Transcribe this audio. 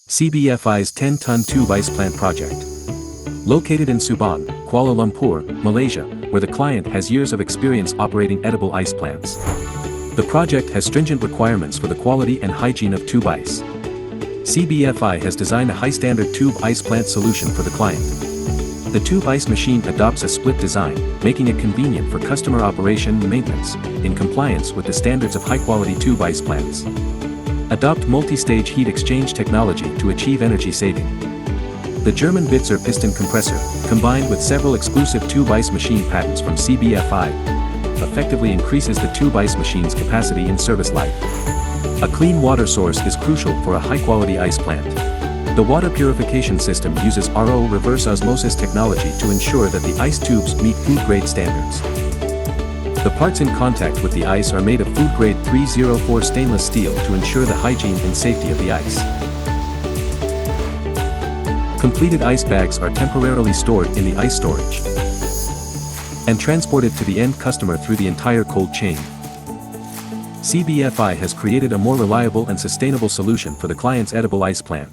CBFI's 10-ton tube ice plant project. Located in Subang, Kuala Lumpur, Malaysia, where the client has years of experience operating edible ice plants. The project has stringent requirements for the quality and hygiene of tube ice. CBFI has designed a high-standard tube ice plant solution for the client. The tube ice machine adopts a split design, making it convenient for customer operation and maintenance, in compliance with the standards of high-quality tube ice plants. Adopt multi-stage heat exchange technology to achieve energy saving. The German Bitzer piston compressor, combined with several exclusive tube ice machine patents from CBFI, effectively increases the tube ice machine's capacity and service life. A clean water source is crucial for a high-quality ice plant. The water purification system uses RO reverse osmosis technology to ensure that the ice tubes meet food-grade standards. The parts in contact with the ice are made of food-grade 304 stainless steel to ensure the hygiene and safety of the ice. Completed ice bags are temporarily stored in the ice storage and transported to the end customer through the entire cold chain. CBFI has created a more reliable and sustainable solution for the client's edible ice plant.